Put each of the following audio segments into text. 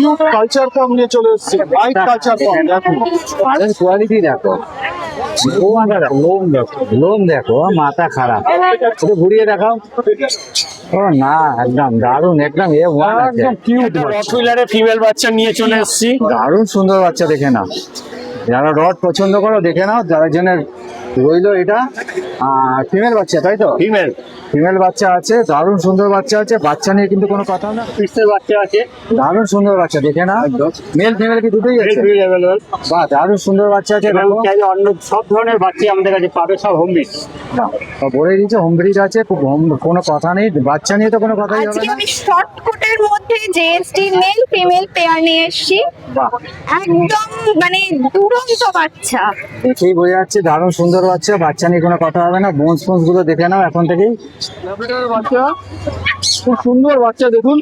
Cute culture form নিয়ে চলে এসেছে, হোয়াইট কালচার ফর্ম। দেখো কোয়ালিটি দেখো, লোম দেখো, লোম দেখো, মাথা খারাপ, একটু ঘুরিয়ে দেখাও। ও না, একদম দারুণ, একদম একদম কিউট। রটউইলারের ফিমেল বাচ্চা নিয়ে চলে এসেছি। দারুণ সুন্দর বাচ্চা, দেখে নাও। যারা রড পছন্দ করো দেখে নাও, যারা জন্য রইলো এটা ফিমেল বাচ্চা, তাই তো? ফিমেল ফিমেল বাচ্চা আছে, দারুণ সুন্দর বাচ্চা আছে, বাচ্চা নিয়ে কিন্তু কোনো কথা না। পিক্সের বাচ্চা আছে, দারুণ সুন্দর বাচ্চা, দেখে না। মেল ফিমেল কি দুটোই আছে? অ্যাভেলেবল। বাহ, দারুণ সুন্দর বাচ্চা আছে। এবং চাইলে অন্য সব ধরনের বাচ্চা আমাদের কাছে পাবে, সব হোম মেড। বলে দিচ্ছে হোম ব্রিড আছে, কোনো কথা নেই, বাচ্চা নিয়ে তো কোনো কথাই হবে আজকে না। আমি শর্টকাটের মধ্যে জেএসটি মেল ফিমেল পেয়ার নিয়ে এসেছি। বাহ, একদম মানে দুরন্ত বাচ্চা। দেখেই বোঝা যাচ্ছে দারুণ সুন্দর বাচ্চা, বাচ্চা নিয়ে কোনো কথা হবে না। বোনস ফোনস গুলো দেখে নাও এখন থেকেই। ল্যাব্রাডরের বাচ্চা, খুব সুন্দর বাচ্চা। দেখুন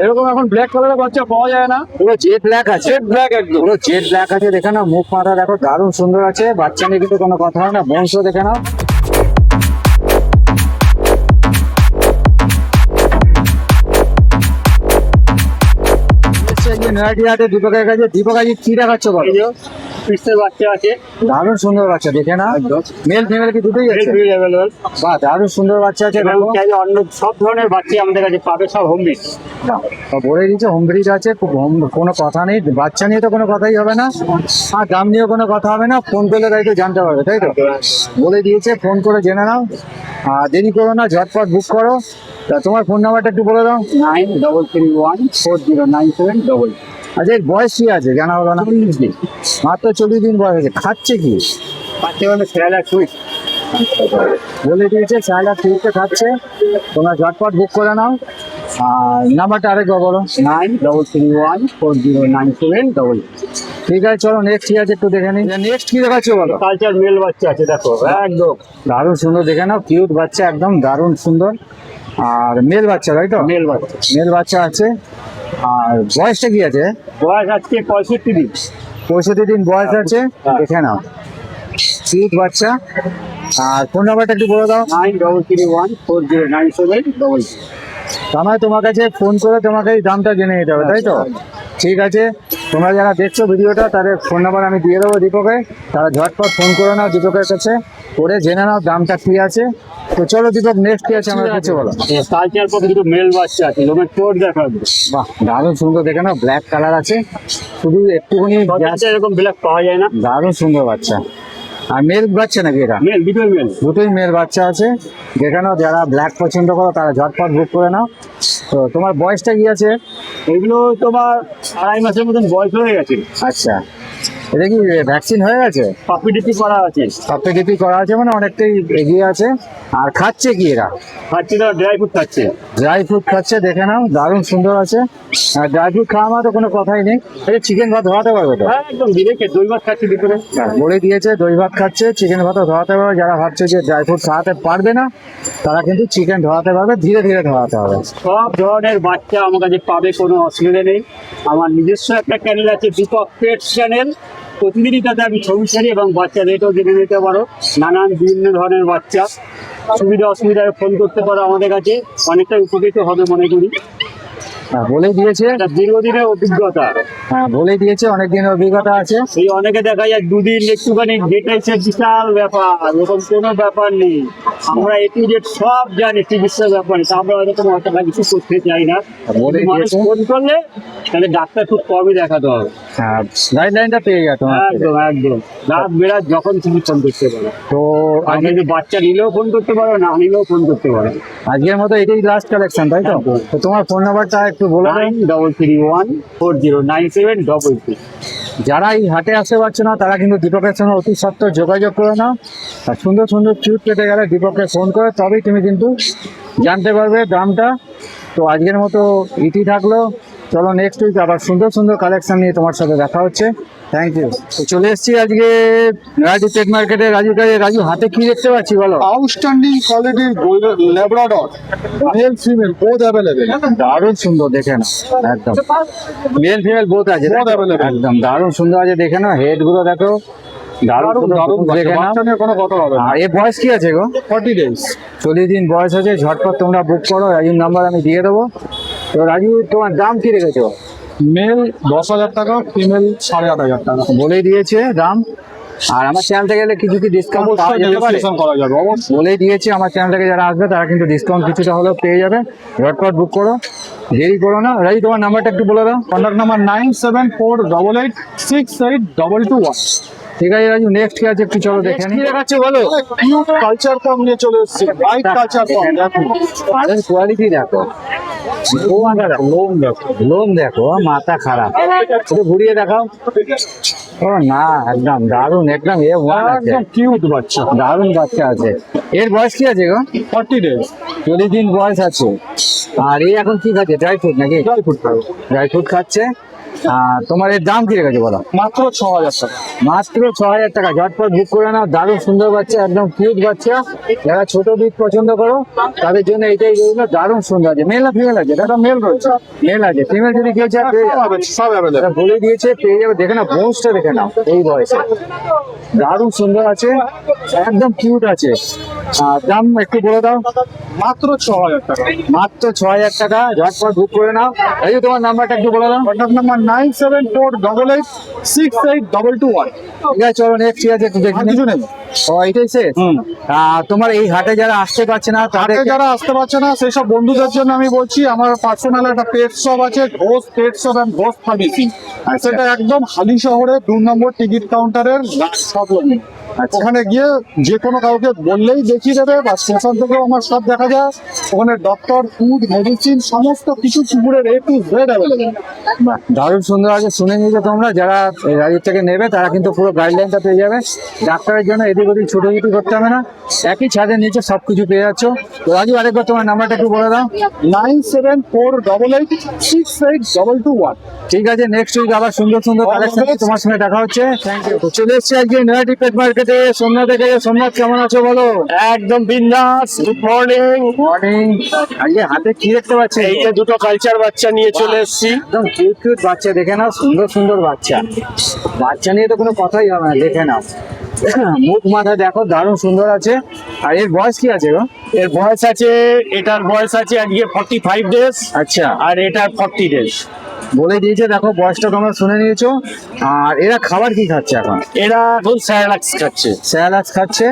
এরকম এখন ব্ল্যাক কালারের বাচ্চা পাওয়া যায় না, পুরো জেড ব্ল্যাক আছে, জেড ব্ল্যাক একদম। পুরো জেড ব্ল্যাক আছে, দেখে নাও। মুখ মাথা দেখো, দারুণ সুন্দর আছে, বাচ্চা নিয়ে কিন্তু কোনো কথা হবে না। বংশ দেখে নাও। দীপকের কাছে, দীপক আজ কি দেখাচ্ছ বলো? পিক্সের বাচ্চা আছে, দারুণ সুন্দর বাচ্চা, দেখে না। মেল ফিমেল কি দুটোই আছে? অ্যাভেলেবল। বাহ, দারুণ সুন্দর বাচ্চা আছে। এবং চাইলে অন্য সব ধরনের বাচ্চা আমাদের কাছে পাবে, সব হোম মেড। বলে দিচ্ছে হোম ব্রিড আছে, কোনো কথা নেই, বাচ্চা নিয়ে তো কোনো কথাই হবে না। আর দাম নিয়েও কোনো কথা হবে না, ফোন করলে তাই তো জানতে পারবে, তাই তো? বলে দিয়েছে, ফোন করে জেনে নাও। আর দেরি করো না, ঝটপট বুক করো। তা তোমার ফোন নাম্বারটা একটু বলে দাও। 93314097. আচ্ছা, এর বয়স কি আছে জানা হলো না? মাত্র 40 দিন বয়স আছে। খাচ্ছে কি? বাচ্চা মানে সেরালাক সুইট। বলে দিয়েছে চাইলার ফ্রিতে খাচ্ছে, তোমরা ঝটপট বুক করে নাও। আর নাম্বারটা আরেকবার বলো। 93314097. ঠিক আছে, চলো নেক্সট কি আছে একটু দেখে নিই। নেক্সট কি দেখাচ্ছ বলো? কালচার মেল বাচ্চা আছে, দেখো একদম দারুণ সুন্দর, দেখে নাও, কিউট বাচ্চা, একদম দারুণ সুন্দর। আর মেল বাচ্চা, তাই তো? মেল বাচ্চা। মেল বাচ্চা আছে। আর বয়সটা কি আছে? বয়স আজকে 65 দিন। 65 দিন বয়স আছে, হ্যাঁ। দেখে নাও, কিউট বাচ্চা। আর ফোন নাম্বারটা একটু বলে দাও। 93314097. তার মানে তোমার কাছে ফোন করে তোমাকে এই দামটা জেনে নিতে হবে, তাই তো? ঠিক আছে, তোমরা যারা দেখছো ভিডিওটা তাদের ফোন নাম্বার আমি দিয়ে দেবো দীপকে, তারা ঝটপট ফোন করে নাও দীপকের কাছে, করে জেনে নাও দামটা কি আছে। তো চলো দীপক, নেক্সট কি আছে আমার কাছে বলো। কালচার পর দুটো মেল বাচ্চা আছে, লোমের চোট দেখাবে। বাহ, দারুণ সুন্দর, দেখে নাও, ব্ল্যাক কালার আছে, শুধু একটুখানি বাচ্চা এরকম ব্ল্যাক পাওয়া যায় না। দারুণ সুন্দর বাচ্চা। আর মেল বাচ্চা নাকি এটা? মেল, দুটোই মেল। দুটোই মেল বাচ্চা আছে, দেখে নাও। যারা ব্ল্যাক পছন্দ করো তারা ঝটপট বুক করে নাও। তো তোমার বয়সটা কি আছে? এগুলো তোমার 2.5 মাসের মতন বয়স হয়ে গেছে। আচ্ছা, এটা কি ভ্যাকসিন হয়ে গেছে? পাপিডিপি করা আছে। সাবপেডিপি করা আছে, মানে অনেকটাই এগিয়ে আছে। আর খাচ্ছে কি এরা? খাচ্ছি তো ড্রাই ফ্রুট খাচ্ছে। ড্রাই ফ্রুট খাচ্ছে, দেখে নাও, দারুণ সুন্দর আছে। আর ড্রাই ফ্রুট খাওয়া মানে তো কোনো কথাই নেই। এই চিকেন ভাত ধরাতে পারবে তো? হ্যাঁ একদম ডিরেক্ট দই ভাত খাচ্ছি দুপুরে। বলে দিয়েছে দই ভাত খাচ্ছে, চিকেন ভাতও ধরাতে পারবে। যারা ভাবছে যে ড্রাই ফ্রুট খাওয়াতে পারবে না, তারা কিন্তু চিকেন ধরাতে পারবে, ধীরে ধীরে ধরাতে হবে। সব ধরনের বাচ্চা আমার কাছে পাবে, কোনো অসুবিধা নেই। আমার নিজস্ব একটা চ্যানেল আছে, দীপক পেটস চ্যানেল। প্রতিদিনই তাতে আমি ছবি ছাড়ি এবং বাচ্চা রেটও জেনে নিতে পারো। নানান বিভিন্ন ধরনের বাচ্চা, সুবিধা অসুবিধায় ফোন করতে পারো আমাদের কাছে, অনেকটা উপকৃত হবে মনে করি। বলে দিয়েছে, একটা দীর্ঘদিনের অভিজ্ঞতা। বলে দিয়েছে, অনেক দিনের অভিজ্ঞতা আছে। এই অনেকে দেখা যায় দুদিন একটুখানি ডেটাইছে, বিশাল ব্যাপার, এরকম কোনো ব্যাপার নেই। আমরা এ টু জেড সব জানি চিকিৎসার ব্যাপারে, তা আমরা এরকম অতটা কিছু করতে চাই না। বলে মানুষ দিয়েছে। ফোন করলে তাহলে ডাক্তার খুব কমই দেখাতে হবে। গাইডলাইনটা পেয়ে গেছে তোমার থেকে। একদম একদম, রাত বেরাত যখন তুমি ফোন করতে পারো। তো আগে যে বাচ্চা নিলেও ফোন করতে পারো, না নিলেও ফোন করতে পারো। আজকের মতো এটাই লাস্ট কালেকশন, তাই তো? তো তোমার ফোন নাম্বারটা একটু বলে দাও। 9331409733। যারা এই হাটে আসতে পারছে না তারা কিন্তু দীপকের সঙ্গে অতি সত্ত্বর যোগাযোগ করে নাও। আর সুন্দর সুন্দর কিউট পেতে গেলে দীপককে ফোন করে, তবেই তুমি কিন্তু জানতে পারবে দামটা। তো আজকের মতো ইটি থাকলো, চলো নেক্সট উইক আবার সুন্দর সুন্দর কালেকশন নিয়ে তোমার সাথে দেখা হচ্ছে। Thank you. তো চলে এসেছি আজকে রাজু পেট মার্কেটে। রাজুর কাছে, রাজু হাতে কি দেখতে পাচ্ছি বলো? আউটস্ট্যান্ডিং কোয়ালিটির Labrador, male female both available. দারুণ সুন্দর, দেখে না, একদম মেল ফিমেল বোথ আছে, Both available. একদম দারুণ সুন্দর আছে, দেখে না। হেড গুলো দেখো, দারুণ দারুণ সুন্দর, দেখে না। বাচ্চা নিয়ে কোনো কথা হবে না। আর এর বয়স কি আছে গো? 40 days। 40 দিন বয়স আছে, ঝটপট তোমরা বুক করো। রাজুর নাম্বার আমি দিয়ে দেবো। তো রাজু, তোমার দাম কি রেখেছো? মেল 10,000 টাকা, ফিমেল 8,500 টাকা। বলেই দিয়েছে দাম। আর আমার চ্যানেল থেকে গেলে কিছু কি ডিসকাউন্ট পাওয়া যেতে পারে? নেগোসিয়েশন করা যাবে অবশ্যই। বলেই দিয়েছি আমার চ্যানেল থেকে যারা আসবে তারা কিন্তু ডিসকাউন্ট কিছুটা হলেও পেয়ে যাবে। ঝটপট বুক করো, দেরি করো না। রাজি, তোমার নাম্বারটা একটু বলে দাও। Contact number 9748868221। ঠিক আছে রাজু, নেক্সট কি আছে একটু চলো দেখে নিই। দেখাচ্ছে বলো, কিউট কালচার ফর্ম নিয়ে চলে এসেছে, হোয়াইট কালচার ফর্ম। দেখো কোয়ালিটি দেখো, লোম দেখো, লোম দেখো, মাথা খারাপ, একটু ঘুরিয়ে দেখাও। ও না, একদম দারুণ, একদম একদম কিউট বাচ্চা। দারুণ বাচ্চা আছে। এর বয়স কি আছে গো? 40 ডেজ 40 দিন বয়স আছে। আর এই এখন কি খাচ্ছে? ড্রাই ফ্রুট নাকি? ড্রাই ফ্রুট খাবে। ড্রাই ফ্রুট খাচ্ছে। আর তোমার এর দাম কি রেখেছে বলো? মাত্র 6,000 টাকা। মাত্র 6,000 টাকা। ঝটপট বুক করে নাও। দারুণ সুন্দর বাচ্চা, একদম কিউট বাচ্চা। যারা ছোট বিট পছন্দ করো তাদের জন্য এটাই রইলো। দারুণ সুন্দর আছে। মেল না ফিমেল আছে? এটা মেল রয়েছে, মেল আছে। ফিমেল যদি কেউ চায় পেয়ে যাবে। সব অ্যাভেলেবল। এটা বলে দিয়েছে, পেয়ে যাবে। দেখে না বোনসটা, দেখে নাও এই বয়সে। দারুণ সুন্দর আছে, একদম কিউট আছে। আর দাম একটু বলে দাও। মাত্র 6,000 টাকা। মাত্র 6,000 টাকা। ঝটপট বুক করে নাও। এই যে তোমার নাম্বারটা একটু বলে দাও। Contact number 9748868221। ঠিক আছে, চলো নেক্সট ঠিক আছে একটু দেখে আর নিই। কিছু নেই। ও এটাই শেষ? তোমার এই হাটে যারা আসতে পারছে না তাদের হাটে যারা আসতে পারছে না সেই সব বন্ধুদের জন্য আমি বলছি, আমার পার্সোনাল একটা পেট শপ আছে, Ghosh pet shop and Ghosh pharmacy. সেটা একদম হালি শহরে 2 নম্বর টিকিট কাউন্টারের সব লোকে। ওখানে গিয়ে যে কোনো কাউকে বললেই দেখিয়ে দেবে, বা স্টেশন থেকেও আমার সব দেখা যায়। ওখানে ডক্টর, ফুড, মেডিসিন সমস্ত কিছু কুকুরের A to Z অ্যাভেলেবল। বাহ, দারুণ সুন্দর আছে। শুনে নিয়েছো তোমরা, যারা এই রাজ্যের থেকে নেবে তারা কিন্তু পুরো গাইডলাইনটা পেয়ে যাবে। ডাক্তারের জন্য এদিক ওদিক ছুটোছুটি করতে হবে না, একই ছাদের নিচে সবকিছু পেয়ে যাচ্ছ। তো রাজু, আরেকবার তোমার নাম্বারটা একটু বলে দাও। 9748868221। ঠিক আছে, নেক্সট উইক আবার সুন্দর সুন্দর কালেকশন তোমার সঙ্গে দেখা হচ্ছে। Thank you. চলে এসছি আজকে নয়াটি পেট মার্কেটে, সোমনাথ থেকে। সোমনাথ, কেমন আছো বলো? একদম বিন্দাস। Good morning. মর্নিং। আজকে হাতে কি দেখতে পাচ্ছি? এই যে দুটো কালচার বাচ্চা নিয়ে চলে এসেছি। একদম কিউট কিউট বাচ্চা, দেখে নাও, সুন্দর সুন্দর বাচ্চা। বাচ্চা নিয়ে তো কোনো কথাই হবে না, দেখে নাও। মুখ মাথা দেখো, দারুণ সুন্দর আছে। আর এর বয়স কি আছে গো? এর বয়স আছে, এটার বয়স আছে আজকে 45 ডেজ, আচ্ছা, আর এটার 40 ডেজ। বলে দিয়েছে, দেখো বয়সটা তোমরা শুনে নিয়েছো। আর এরা খাবার কি খাচ্ছে এখন? এরা এখন স্যালাক্স খাচ্ছে। স্যালাড খাচ্ছে।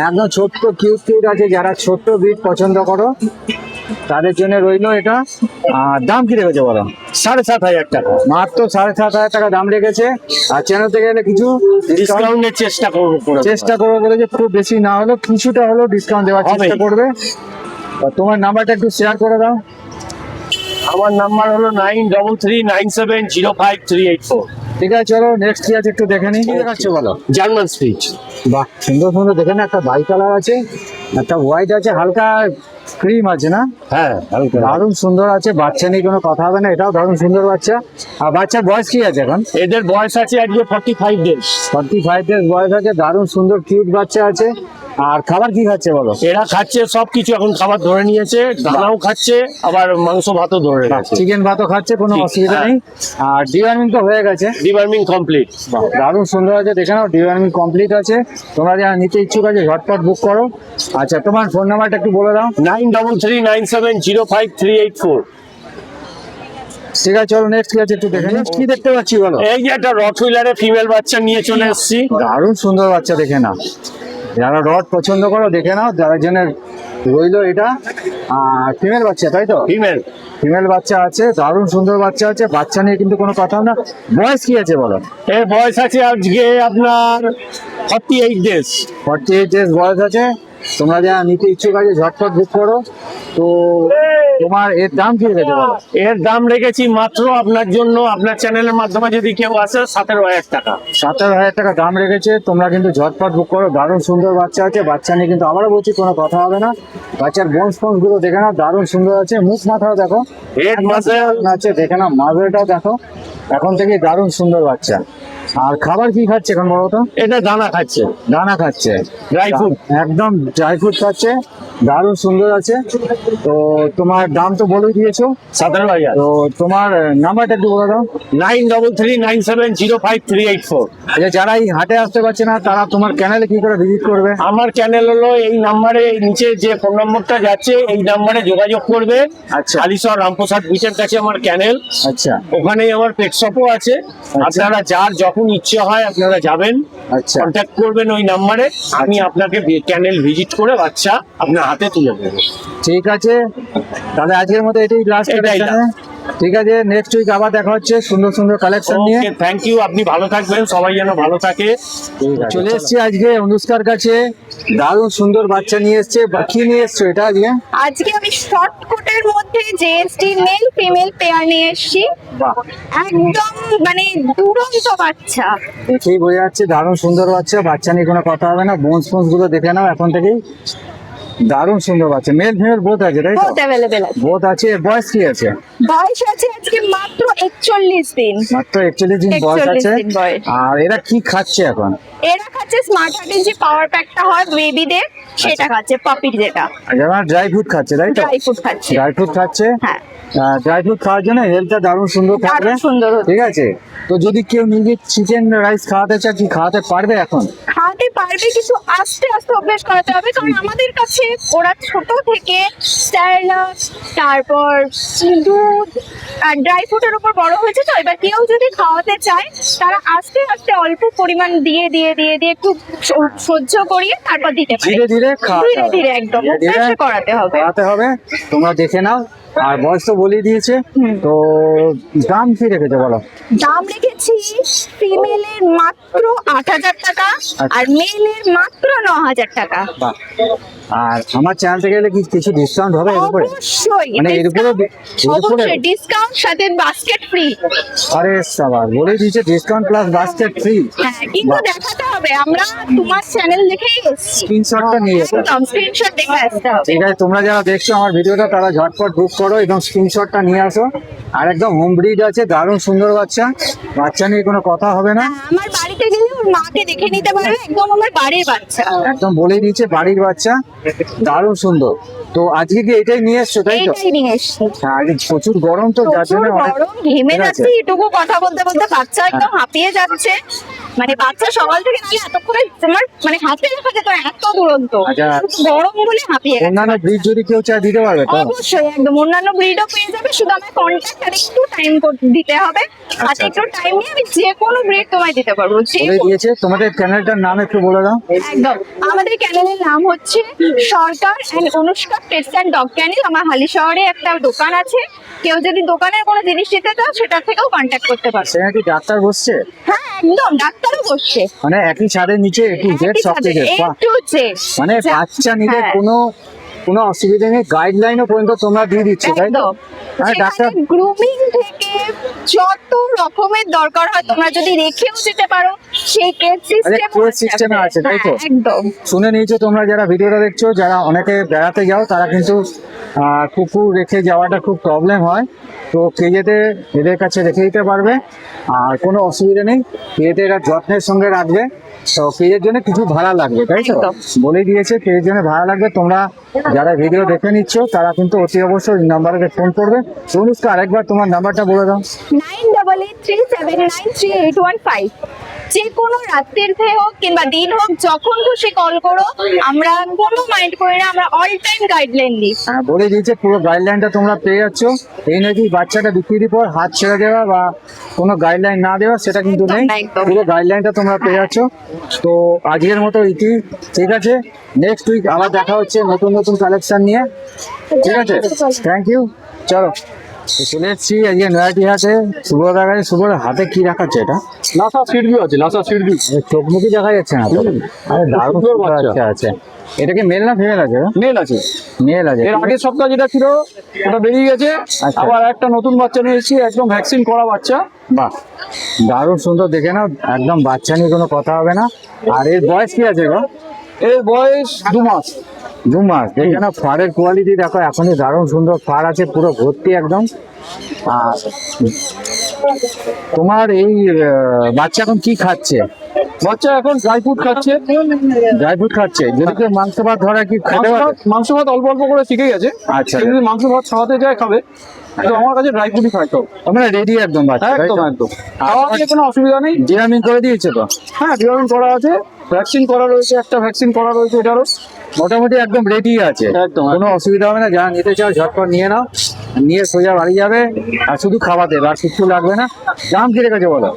একদম ছোট্ট কিউট কিউট আছে। যারা ছোট্ট বিট পছন্দ করো তাদের জন্য রইলো এটা। আর দাম কি রেখেছে বলো? 7,500 টাকা। মাত্র 7,500 টাকা দাম রেখেছে। আর চ্যানেল থেকে গেলে কিছু ডিসকাউন্টের চেষ্টা করবো। চেষ্টা করবে, বলে যে খুব বেশি না হলেও কিছুটা হলেও ডিসকাউন্ট দেওয়ার হবে। চেষ্টা করবে। আর তোমার নাম্বারটা একটু শেয়ার করে দাও। আমার নাম্বার হলো 9397053884। ঠিক আছে, চলো নেক্সট কি আছে একটু দেখে নিই। কি দেখাচ্ছে বলো? German speech. বাহ, সুন্দর সুন্দর। দেখে না, একটা বাই কালার আছে, একটা হোয়াইট আছে, হালকা ক্রিম আছে না? হ্যাঁ, হালকা। দারুণ সুন্দর আছে। বাচ্চা নিয়ে কোনো কথা হবে না, এটাও দারুণ সুন্দর বাচ্চা। আর বাচ্চার বয়স কি আছে এখন? এদের বয়স আছে আজকে 45 ডেজ। 45 ডেজ বয়স আছে। দারুণ সুন্দর কিউট বাচ্চা আছে। আর খাবার কি খাচ্ছে বলো? এরা খাচ্ছে সবকিছু, এখন খাবার ধরে নিয়েছে, দানাও খাচ্ছে, আবার মাংস ভাতও ধরে গেছে। চিকেন ভাতও খাচ্ছে, কোনো ঠিক, অসুবিধা হ্যাঁ। নেই। আর ডিওয়ার্মিং তো হয়ে গেছে। Deworming complete. বাহ, দারুণ সুন্দর আছে। দেখে নাও, ডিওয়ার্মিং কমপ্লিট আছে। তোমরা যারা নিতে ইচ্ছুক আছে ঝটপট বুক করো। আচ্ছা, তোমার ফোন নাম্বারটা একটু বলে দাও। 9339705384। ঠিক আছে, চলো নেক্সট কি আছে একটু দেখে নিই। কি দেখতে পাচ্ছি বলো? এই যে একটা রটহুইলারের ফিমেল বাচ্চা নিয়ে চলে এসেছি। দারুণ সুন্দর বাচ্চা, দেখে নাও। যারা রড পছন্দ করো দেখে নাও, যারা জন্য রইলো এটা। আর ফিমেল বাচ্চা, তাই তো? ফিমেল। ফিমেল বাচ্চা আছে, দারুণ সুন্দর বাচ্চা আছে। বাচ্চা নিয়ে কিন্তু কোনো কথা না। বয়স কি আছে বলো? এর বয়স আছে আজকে আপনার 48 ডেজ। 48 ডেজ বয়স আছে। তোমরা যারা নিতে ইচ্ছুক আছে ঝটপট বুক করো। তো তোমার এর দাম কি রেখেছে বলো? এর দাম রেখেছি মাত্র আপনার জন্য, আপনার চ্যানেলের মাধ্যমে যদি কেউ আসে 17,000 টাকা। 17,000 টাকা দাম রেখেছে। তোমরা কিন্তু ঝটপট বুক করো। দারুণ সুন্দর বাচ্চা আছে। বাচ্চা নিয়ে কিন্তু আবারও বলছি কোনো কথা হবে না। বাচ্চার বোনস ফোনস গুলো দেখে নাও, দারুণ সুন্দর আছে। মুখ মাথাও দেখো, হেড মাসেল আছে, দেখে নাও। মাঝেটাও দেখো, এখন থেকে দারুণ সুন্দর বাচ্চা। আর খাবার কি খাচ্ছে এখন বলো তো? এটা দানা খাচ্ছে, দানা খাচ্ছে, ড্রাই ফ্রুট। একদম ড্রাই ফ্রুট খাচ্ছে। দারুণ সুন্দর আছে। তো তোমার দাম তো বলে দিয়েছো, 17,000। তো তোমার নাম্বারটা একটু বলে দাও। 9339705384। আচ্ছা, যারা এই হাটে আসতে পারছে না তারা তোমার চ্যানেলে কি করে ভিজিট করবে? আমার চ্যানেল হলো এই নাম্বারে, নিচে যে ফোন নম্বরটা যাচ্ছে এই নাম্বারে যোগাযোগ করবে। আচ্ছা। হালিশহর রামপ্রসাদ বিচের কাছে আমার চ্যানেল, আচ্ছা ওখানেই আমার পেট শপও আছে। আপনারা যার যখন ইচ্ছে হয় আপনারা যাবেন, আচ্ছা কন্ট্যাক্ট করবেন ওই নাম্বারে, আমি আপনাকে চ্যানেল ভিজিট করে বাচ্চা আপনার হাতে তুলে দেবো। ঠিক আছে, তাহলে আজকের মতো এটাই লাস্ট। এটাই last। ঠিক আছে, নেক্সট উইক আবার দেখা হচ্ছে সুন্দর সুন্দর কালেকশন নিয়ে। ওকে, থ্যাংক ইউ। আপনি ভালো থাকবেন, সবাই যেন ভালো থাকে। চলে এসেছি আজকে অনুষ্কার কাছে, দারুণ সুন্দর বাচ্চা নিয়ে এসছে। কি নিয়ে এসছো এটা আজকে? আজকে আমি শর্ট কোটের মধ্যে জেএসটি মেল ফিমেল পেয়ার নিয়ে এসেছি। বাহ, একদম মানে দুরন্ত বাচ্চা। দেখেই বোঝা যাচ্ছে দারুণ সুন্দর বাচ্চা। বাচ্চা নিয়ে কোনো কথা হবে না, বোনস ফোনস গুলো দেখে নাও এখন থেকেই। দারুণ সুন্দর বাচ্চা, মেল ফিমেল বোথ আছে তাই তো? বহুত অ্যাভেলেবেল আছে। বোথ আছে। এর বয়স কি আছে? বয়স আছে আজকে মাত্র 41 দিন। মাত্র 41 দিন বয়স 41 আছে। দিন বয়স। আর এরা কি খাচ্ছে এখন? এরা খাচ্ছে স্মার্ট হার্টের যে পাওয়ার প্যাকটা হয় বেবিদের, সেটা খাচ্ছে, পাপির যেটা যেমন ড্রাই ফ্রুট খাচ্ছে তাই তো? ড্রাই ফ্রুট খাচ্ছে। ড্রাই ফ্রুট খাচ্ছে। হ্যাঁ, ড্রাই ফ্রুট খাওয়ার জন্য হেলথটা দারুণ সুন্দর থাকবে। দারুণ সুন্দর হচ্ছে। ঠিক আছে, তো যদি কেউ নিজে চিকেন রাইস খাওয়াতে চায়, কি খাওয়াতে পারবে এখন? খাওয়াতে পারবে, কিছু আস্তে আস্তে অভ্যাস করাতে হবে। কারণ আমাদের কাছে ওরা ছোট থেকে স্টারনাস, তারপর দুধ আর ড্রাই ফ্রুটের উপর বড় হয়েছে। তো এবার কেউ যদি খাওয়াতে চায় তারা আস্তে আস্তে অল্প পরিমাণ দিয়ে দিয়ে দিয়ে দিয়ে একটু সহ্য করিয়ে তারপর দিতে পারে। ধীরে ধীরে খাওয়াতে ধীরে হবে। ধীরে একদম ধীরে ধীরে অভ্যাস করাতে হবে। খাওয়াতে হবে। তোমরা দেখে নাও। আর বয়স তো বলেই দিয়েছে, তো দাম কি রেখেছে বলো? দাম রেখেছি ফিমেলের মাত্র 8,000 টাকা আর মেলের মাত্র 9,000 টাকা। বাহ। আর আমার চ্যানেল থেকে গেলে কি কিছু ডিসকাউন্ট হবে এর উপরে? অবশ্যই মানে এর উপরে অবশ্যই ডিসকাউন্ট, সাথে বাস্কেট ফ্রি। আরে সাবাস, বলেই দিয়েছে ডিসকাউন্ট প্লাস বাস্কেট ফ্রি। হ্যাঁ, কিন্তু দেখাতে হবে আমরা তোমার চ্যানেল দেখেই এসেছি। স্ক্রিনশটটা নিয়ে এসো। একদম স্ক্রিনশট দেখে আসতে হবে। ঠিক আছে, তোমরা যারা দেখছো আমার ভিডিওটা তারা ঝটপট বুক করো এবং স্ক্রিনশটটা নিয়ে আসো। আর একদম হোম ব্রিড আছে, দারুণ সুন্দর বাচ্চা। বাচ্চা নিয়ে কোনো কথা হবে না। হ্যাঁ, আমার বাড়িতে গেলে ওর মাকে দেখে নিতে পারবে, একদম আমার বাড়ির বাচ্চা। একদম বলেই দিয়েছে বাড়ির বাচ্চা, দারুণ সুন্দর। তো আজকে কি এটাই নিয়ে এসছো তাই তো? এইটাই নিয়ে এসেছি। হ্যাঁ, আজকে প্রচুর গরম তো, যার প্রচুর জন্য অনেক গরম, ঘেমে ঠিক আছে। যাচ্ছে এটুকু কথা বলতে বলতে, বাচ্চা একদম হাঁপিয়ে যাচ্ছে। মানে বাচ্চা সকাল থেকে নালে এতক্ষণে আমার মানে হাতে দেখা যেত, এত দুরন্ত। আচ্ছা। শুধু গরম বলে হাঁপিয়ে গেছে। অন্যান্য ব্রিড যদি কেউ চায় দিতে পারবে তো? অবশ্যই, একদম অন্যান্য ব্রিডও পেয়ে যাবে, শুধু আমার কন্ট্যাক্ট আর একটু টাইম দিতে হবে। আর একটু টাইম নিয়ে আমি যে কোনো ব্রিড তোমায় দিতে পারবো, যে বলে দিয়েছে। তোমাদের চ্যানেলটার নাম একটু বলে দাও। একদম। আমাদের চ্যানেলের নাম হচ্ছে Sarkar and Anushka pets and dog channel. আমার হালি শহরে একটা দোকান আছে, কেউ যদি দোকানের কোনো জিনিস নিতে চাও সেটা থেকেও কন্ট্যাক্ট করতে পারছে। সেখানে কি ডাক্তার বসছে? হ্যাঁ, একদম ডাক্তারও বসছে। মানে একই ছাদের নিচে একটু জেড সব থেকে মানে বাচ্চা নিলে হ্যাঁ। কোনো অসুবিধা নেই, গাইডলাইনও পর্যন্ত তোমরা দিয়ে দিচ্ছ তাই তো? একদম। হ্যাঁ, ডাক্তার গ্রুমিং থেকে যত রকমের দরকার হয় তোমরা যদি রেখেও যেতে পারো, সেই কেস সিস্টেমে আছে তাই তো? একদম। শুনে নিয়েছো তোমরা যারা ভিডিওটা দেখছো, যারা অনেকে বেড়াতে যাও তারা কিন্তু কুকুর রেখে যাওয়াটা খুব প্রবলেম হয়। তো কেজেতে এদের কাছে রেখে দিতে পারবে, আর কোনো অসুবিধা নেই। কেজেতে এরা যত্নের সঙ্গে রাখবে। তো কেজের জন্য কিছু ভাড়া লাগবে তাই তো? একদম। বলেই দিয়েছে কেজের জন্য ভাড়া লাগবে। তোমরা যারা ভিডিও দেখে নিচ্ছ তারা কিন্তু অতি অবশ্যই এই নাম্বারে ফোন করবে। অনুষ্কা, আরেকবার তোমার নাম্বারটা বলে দাও। 9883793815। যে কোনো রাত্রির হোক কিংবা দিন হোক, যখন খুশি কল করো, আমরা কোনো মাইন্ড করি না, আমরা অল টাইম গাইডলাইন দিই। হ্যাঁ, বলে দিয়েছে পুরো গাইডলাইনটা তোমরা পেয়ে যাচ্ছ। এই নাকি বাচ্চাটা বিক্রির পর হাত ছেড়ে দেওয়া বা কোনো গাইডলাইন না দেওয়া, সেটা কিন্তু একদম নেই। না, একদম। পুরো গাইডলাইনটা তোমরা পেয়ে যাচ্ছ। তো আজকের মতো ইতি, ঠিক আছে। নেক্সট উইক আবার দেখা হচ্ছে নতুন নতুন কালেকশন নিয়ে, ঠিক আছে। Thank you. চলো, তো চলে এসেছি আজকে নয়াটি হাটে। শুভদার কাছে। শুভর হাতে কি রাখাচ্ছে এটা? লাসা সিডবি আছে, লাসা সিডবি। চোখ মুখি দেখা যাচ্ছে না তো? আরে দারুণ সুন্দর বাচ্চা। বাচ্চা আছে। এটা কি মেল না ফিমেল আছে? মেল আছে। মেল আছে। এর আগের সপ্তাহ যেটা ছিল ওটা বেরিয়ে গেছে, আচ্ছা। আবার একটা নতুন বাচ্চা নিয়ে এসেছি, একদম ভ্যাকসিন করা বাচ্চা। বাহ, দারুণ সুন্দর, দেখে নাও। একদম বাচ্চা নিয়ে কোনো কথা হবে না। আর এর বয়স কি আছে গো? এর বয়স 2 মাস। 2 মাস। দেখে নাও, ফাড়ের কোয়ালিটি দেখো, এখনই দারুণ সুন্দর ফাড় আছে, পুরো ভর্তি একদম। আর তোমার এই বাচ্চা এখন কি খাচ্ছে? বাচ্চা এখন ড্রাই ফ্রুট খাচ্ছে। ড্রাই ফ্রুট খাচ্ছে, যদি কেউ মাংস ভাত ধরা কি খেতে পারে? মাংস ভাত অল্প অল্প করে শিখে গেছে। আচ্ছা। কেউ যদি মাংস ভাত খাওয়াতে যায় খাবে, তো আমার কাছে ড্রাই ফ্রুটই খাইতে হবে। আমরা রেডি একদম বাচ্চা, তাই একদম তো? একদম, খাওয়া নিয়ে কোনো অসুবিধা নেই। ডিওয়ার্মিং করে দিয়েছে তো? হ্যাঁ, ডিওয়ার্মিং করা আছে, ভ্যাকসিন করা রয়েছে, একটা ভ্যাকসিন করা রয়েছে এটারও। মোটামুটি একদম রেডি আছে, একদম। কোনো অসুবিধা হবে না। যারা নিতে চাও ঝটপট নিয়ে নাও, নিয়ে সোজা বাড়ি যাবে, আর শুধু খাওয়া দেবে, আর কিছু লাগবে না। দাম কি রেখেছে বলো?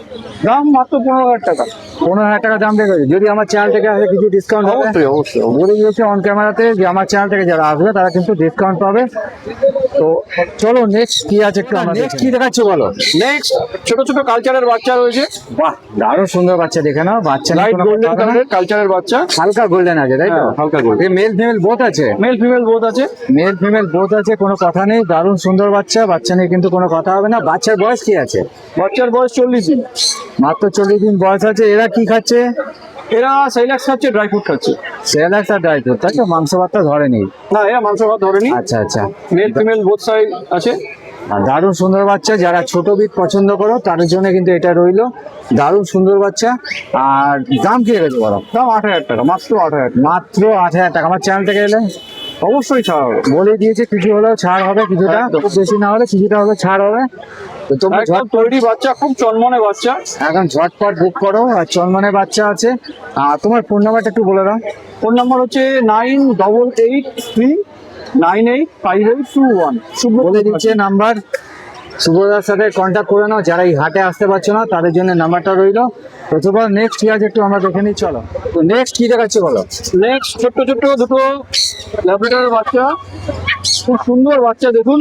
দাম মাত্র 15,000 টাকা। 15,000 টাকা দাম রেখেছে। যদি আমার চ্যানেল থেকে আসে কিছু ডিসকাউন্ট হবে? অবশ্যই অবশ্যই। বলে দিয়েছে অন ক্যামেরাতে যে আমার চ্যানেল থেকে যারা আসবে তারা কিন্তু ডিসকাউন্ট পাবে। তো চলো নেক্সট কি আছে একটু আমরা নেক্সট কি দেখাচ্ছ বলো? নেক্সট ছোট ছোট কালচারের বাচ্চা রয়েছে, বাহ, দারুণ সুন্দর বাচ্চা, দেখে নাও। বাচ্চা নিয়ে লাইট কোনো গোল্ডেন কথা হবে না। কালারের কালচারের বাচ্চা, হালকা গোল্ডেন আছে, তাই তো? হ্যাঁ, হালকা গোল্ডেন। মেল ফিমেল বোথ আছে? মেল ফিমেল বোথ আছে। মেল ফিমেল বোথ আছে, কোনো কথা নেই। দারুণ সুন্দর বাচ্চা, বাচ্চা নিয়ে কিন্তু কোনো কথা হবে না। বাচ্চার বয়স কি আছে? বাচ্চার বয়স 40 দিন। মাত্র 40 দিন বয়স আছে। এরা কি খাচ্ছে? এরা সাইলাক্স খাচ্ছে, ড্রাই ফ্রুট খাচ্ছে। সেলাক্স আর ড্রাই ফ্রুট, তাই তো? মাংস ভাতটা ধরেনি? না, এরা মাংস ভাত ধরেনি। আচ্ছা আচ্ছা। মেল ফিমেল বোথ সাইড আছে। আর দারুণ সুন্দর বাচ্চা, যারা ছোট বিট পছন্দ করো তাদের জন্য কিন্তু এটা রইলো। দারুণ সুন্দর বাচ্চা। আর দাম কি রেখেছে বলো? দাম 8,000 টাকা, মাত্র 8,000 টাকা। মাত্র 8,000 টাকা। আমার চ্যানেল থেকে এলে অবশ্যই ছাড় হবে। বলে দিয়েছে কিছু হলেও ছাড় হবে, কিছুটা একদম। খুব বেশি না হলে কিছুটা হলে ছাড় হবে। তো তোমরা একদম তৈরি বাচ্চা, খুব চনমনে বাচ্চা। এখন ঝটপট বুক করো। আর চনমনে বাচ্চা আছে। আর তোমার ফোন নাম্বারটা একটু বলে দাও। ফোন নাম্বার হচ্ছে 9883985821। বলে দিচ্ছে নাম্বার। শুভদার সাথে কন্ট্যাক্ট করে নাও, যারা এই হাটে আসতে পারছো না তাদের জন্য নাম্বারটা রইলো। তো তোমার নেক্সট কি আছে একটু আমরা দেখে নিই, চলো। তো নেক্সট কি দেখাচ্ছে বলো? নেক্সট ছোট্ট ছোট্ট দুটো ল্যাবরেটরের বাচ্চা, খুব সুন্দর বাচ্চা। দেখুন,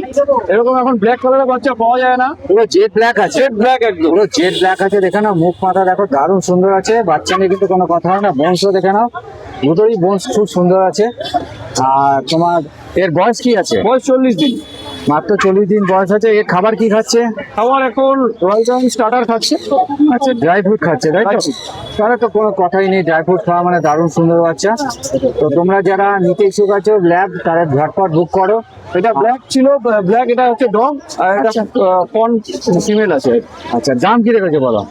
এরকম এখন ব্ল্যাক কালারের বাচ্চা পাওয়া যায় না। পুরো জেড ব্ল্যাক আছে? জেড ব্ল্যাক একদম। পুরো জেড ব্ল্যাক আছে, দেখে নাও। মুখ মাথা দেখো, দারুণ সুন্দর আছে। বাচ্চা নিয়ে কিন্তু কোনো কথা হয় না। বংশ দেখে নাও, দুটোরই বংশ খুব সুন্দর আছে। আর তোমার এর বয়স কি আছে? বয়স 40 দিন। মাত্র 40 দিন বয়স আছে। এর খাবার কি খাচ্ছে? খাবার এখন রয়্যাল স্টার্টার খাচ্ছে। আচ্ছা, ড্রাই ফ্রুট খাচ্ছে, তাই তো? তাহলে তো কোনো কথাই নেই, ড্রাই ফ্রুট খাওয়া মানে দারুণ সুন্দর বাচ্চা। তো তোমরা যারা নিতে ইচ্ছুক আছো ল্যাব, তারা ঝটপট বুক করো। এটা ব্ল্যাক ছিল, ব্ল্যাক। এটা হচ্ছে ডগ, আর এটা কন ফিমেল আছে। আচ্ছা, দাম কি রেখেছে বলো?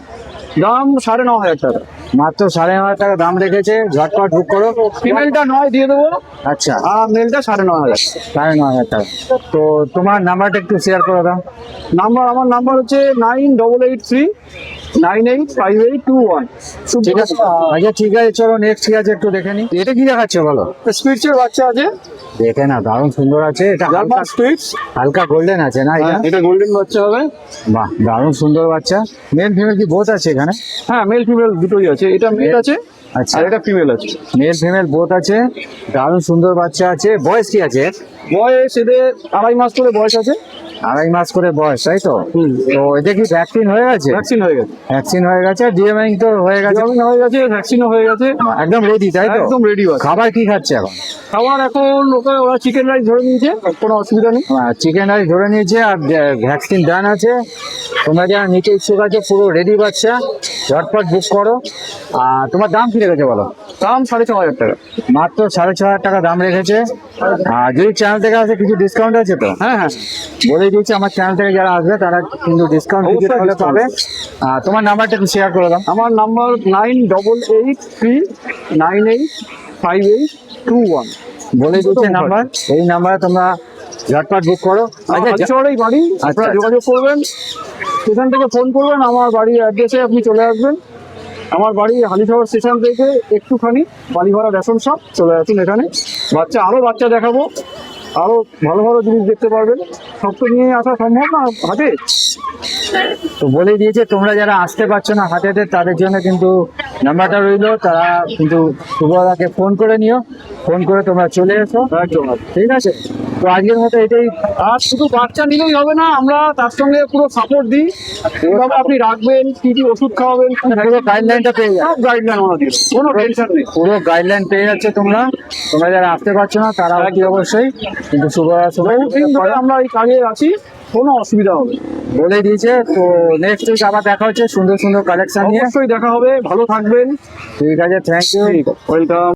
দাম 9,500 টাকা। মাত্র 9,500 টাকা দাম রেখেছে। ঝটপট বুক করো। ফিমেলটা 9 দিয়ে দেবো, আচ্ছা, আর মেলটা 9,500। 9,500 টাকা। তো তোমার নাম্বারটা একটু শেয়ার করে দাও। আমার নাম্বার হচ্ছে 9883985821। ঠিক আছে, আচ্ছা ঠিক আছে, চলো নেক্সট কি আছে একটু দেখে নি। এটা কি দেখাচ্ছে বলো? স্পিডসের বাচ্চা আছে, দেখে না, দারুণ সুন্দর আছে। এটা জার্মান স্পিডস। হালকা গোল্ডেন আছে না এটা? এটা গোল্ডেন বাচ্চা হবে। বাহ, দারুণ সুন্দর বাচ্চা। মেল ফিমেল কি বোথ আছে এখানে? হ্যাঁ, মেল ফিমেল দুটোই আছে। এটা মেল আছে, আচ্ছা, আর এটা ফিমেল আছে। মেল ফিমেল বোথ আছে। দারুণ সুন্দর বাচ্চা আছে। বয়স কি আছে? বয়স এদের 2.5 মাস করে বয়স আছে। 2.5 মাস করে বয়স, তাই তো? তো এটা কি ভ্যাকসিন হয়ে গেছে? ভ্যাকসিন হয়ে গেছে। ভ্যাকসিন হয়ে গেছে, ডিএমআই তো হয়ে গেছে, জমিন হয়ে গেছে, ভ্যাকসিনও হয়ে গেছে। একদম রেডি, তাই তো? একদম রেডি আছে। খাবার কি খাচ্ছে এখন? খাবার এখন ওরা চিকেন রাইস ধরে নিয়েছে, কোনো অসুবিধা নেই। চিকেন রাইস ধরে নিয়েছে, আর ভ্যাকসিন ডান আছে। তোমরা যারা নিতে ইচ্ছুক আছে, পুরো রেডি বাচ্চা, ঝটপট বুক করো। আর তোমার দাম কি রেখেছে বলো? দাম 6,500 টাকা। মাত্র 6,500 টাকা দাম রেখেছে। আর যদি চ্যানেল থেকে আসে কিছু ডিসকাউন্ট আছে তো? হ্যাঁ হ্যাঁ, বলে দিয়েছি আমার চ্যানেল থেকে যারা আসবে তারা কিন্তু ডিসকাউন্ট অবশ্যই হলে discount পাবে। তোমার নাম্বারটা একটু শেয়ার করে দাও। আমার নাম্বার 9883985821। বলে দিচ্ছে নাম্বার, এই নাম্বারে তোমরা ঝটপট বুক করো। আচ্ছা, শহরেই বাড়ি, আপনারা আচ্ছা। যোগাযোগ করবেন, স্টেশন থেকে ফোন করবেন, আমার বাড়ির অ্যাড্রেসে আপনি চলে আসবেন। আমার বাড়ি হালিশহর স্টেশন থেকে একটুখানি বাড়িভাড়া রেশন শপ, চলে আসুন এখানে। আরো বাচ্চা দেখাবো, আরো ভালো ভালো জিনিস দেখতে পারবেন। সব তো নিয়ে আসা সম্ভব না হাটে। তো বলে দিয়েছে তোমরা যারা আসতে পারছো না হাটেতে, তাদের জন্য কিন্তু নাম্বারটা রইলো। তারা কিন্তু শুভদাকে ফোন করে নিও, ফোন করে তোমরা চলে এসো। একদম। ঠিক আছে, তো আজকের মতো এটাই। আর শুধু বাচ্চা নিলেই হবে না, আমরা তার সঙ্গে পুরো সাপোর্ট দিই। কিভাবে আপনি রাখবেন, কি কি ওষুধ খাওয়াবেন, পুরো গাইডলাইনটা পেয়ে যাবে। সব গাইডলাইন আমরা দিই, কোনো টেনশন নেই। পুরো গাইডলাইন পেয়ে যাচ্ছে তোমরা। তোমরা যারা আসতে পারছো না তারা কি অবশ্যই কিন্তু বহুদিন ধরে আমরা এই কাজে আছি, কোনো অসুবিধা হবে না। বলে দিয়েছে। তো নেক্সট উইক আবার দেখা হচ্ছে সুন্দর সুন্দর কালেকশন নিয়ে। অবশ্যই দেখা হবে, ভালো থাকবেন। ঠিক আছে, থ্যাংক ইউ। ওয়েলকাম।